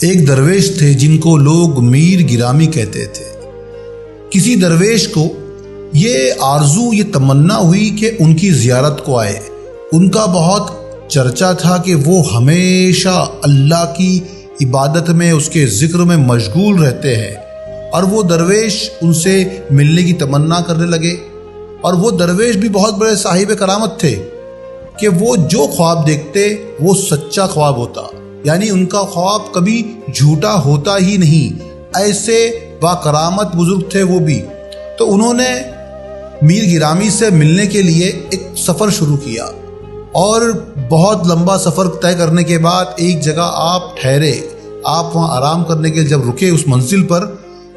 ایک درویش تھے جن کو لوگ میر گرامی کہتے تھے۔ کسی درویش کو یہ آرزو، یہ تمنا ہوئی کہ ان کی زیارت کو آئے۔ ان کا بہت چرچا تھا کہ وہ ہمیشہ اللہ کی عبادت میں، اس کے ذکر میں مشغول رہتے ہیں، اور وہ درویش ان سے ملنے کی تمنا کرنے لگے۔ اور وہ درویش بھی بہت بڑے صاحب کرامت تھے کہ وہ جو خواب دیکھتے وہ سچا خواب ہوتا، یعنی ان کا خواب کبھی جھوٹا ہوتا ہی نہیں۔ ایسے با کرامت بزرگ تھے وہ بھی۔ تو انہوں نے میر گرامی سے ملنے کے لیے ایک سفر شروع کیا، اور بہت لمبا سفر طے کرنے کے بعد ایک جگہ آپ ٹھہرے۔ آپ وہاں آرام کرنے کے لیے جب رکے اس منزل پر،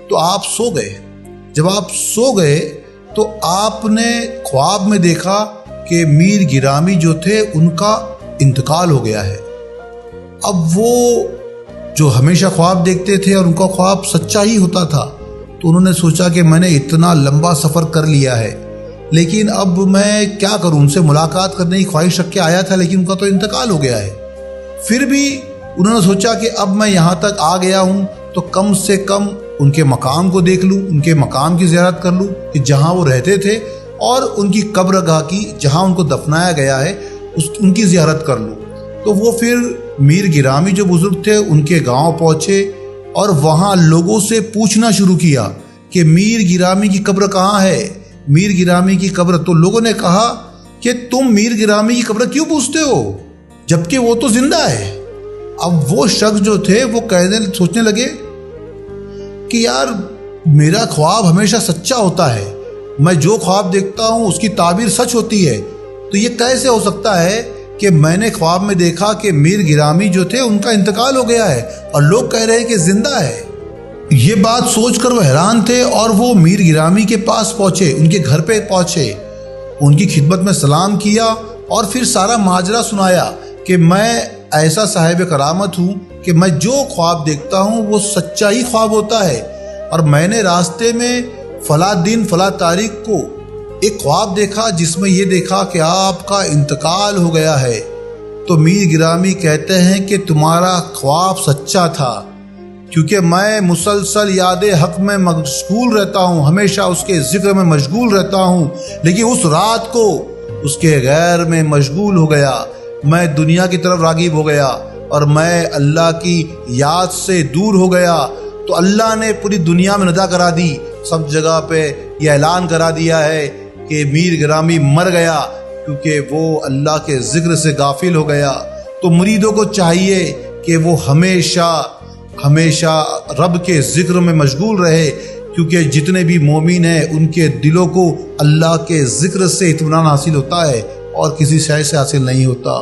تو آپ سو گئے۔ جب آپ سو گئے تو آپ نے خواب میں دیکھا کہ میر گرامی جو تھے ان کا انتقال ہو گیا ہے۔ اب وہ جو ہمیشہ خواب دیکھتے تھے اور ان کا خواب سچا ہی ہوتا تھا، تو انہوں نے سوچا کہ میں نے اتنا لمبا سفر کر لیا ہے، لیکن اب میں کیا کروں؟ ان سے ملاقات کرنے کی خواہش رکھ کے آیا تھا، لیکن ان کا تو انتقال ہو گیا ہے۔ پھر بھی انہوں نے سوچا کہ اب میں یہاں تک آ گیا ہوں تو کم سے کم ان کے مقام کو دیکھ لوں، ان کے مقام کی زیارت کر لوں کہ جہاں وہ رہتے تھے، اور ان کی قبرگاہ کی جہاں ان کو دفنایا گیا ہے ان کی زیارت کر لوں۔ تو وہ پھر میر گرامی جو بزرگ تھے ان کے گاؤں پہنچے، اور وہاں لوگوں سے پوچھنا شروع کیا کہ میر گرامی کی قبر کہاں ہے، میر گرامی کی قبر۔ تو لوگوں نے کہا کہ تم میر گرامی کی قبر کیوں پوچھتے ہو جبکہ وہ تو زندہ ہے؟ اب وہ شخص جو تھے وہ سوچنے لگے کہ یار میرا خواب ہمیشہ سچا ہوتا ہے، میں جو خواب دیکھتا ہوں اس کی تعبیر سچ ہوتی ہے، تو یہ کیسے ہو سکتا ہے کہ میں نے خواب میں دیکھا کہ میر گرامی جو تھے ان کا انتقال ہو گیا ہے اور لوگ کہہ رہے ہیں کہ زندہ ہے۔ یہ بات سوچ کر وہ حیران تھے، اور وہ میر گرامی کے پاس پہنچے، ان کے گھر پہ پہنچے، ان کی خدمت میں سلام کیا، اور پھر سارا ماجرا سنایا کہ میں ایسا صاحب کرامت ہوں کہ میں جو خواب دیکھتا ہوں وہ سچا ہی خواب ہوتا ہے، اور میں نے راستے میں فلاں دن فلاں تاریخ کو ایک خواب دیکھا جس میں یہ دیکھا کہ آپ کا انتقال ہو گیا ہے۔ تو میر گرامی کہتے ہیں کہ تمہارا خواب سچا تھا، کیونکہ میں مسلسل یاد حق میں مشغول رہتا ہوں، ہمیشہ اس کے ذکر میں مشغول رہتا ہوں، لیکن اس رات کو اس کے غیر میں مشغول ہو گیا، میں دنیا کی طرف راغب ہو گیا، اور میں اللہ کی یاد سے دور ہو گیا۔ تو اللہ نے پوری دنیا میں ندا کرا دی، سب جگہ پہ یہ اعلان کرا دیا ہے کہ میر گرامی مر گیا، کیونکہ وہ اللہ کے ذکر سے غافل ہو گیا۔ تو مریدوں کو چاہیے کہ وہ ہمیشہ رب کے ذکر میں مشغول رہے، کیونکہ جتنے بھی مومن ہیں ان کے دلوں کو اللہ کے ذکر سے اطمینان حاصل ہوتا ہے اور کسی شے سے حاصل نہیں ہوتا۔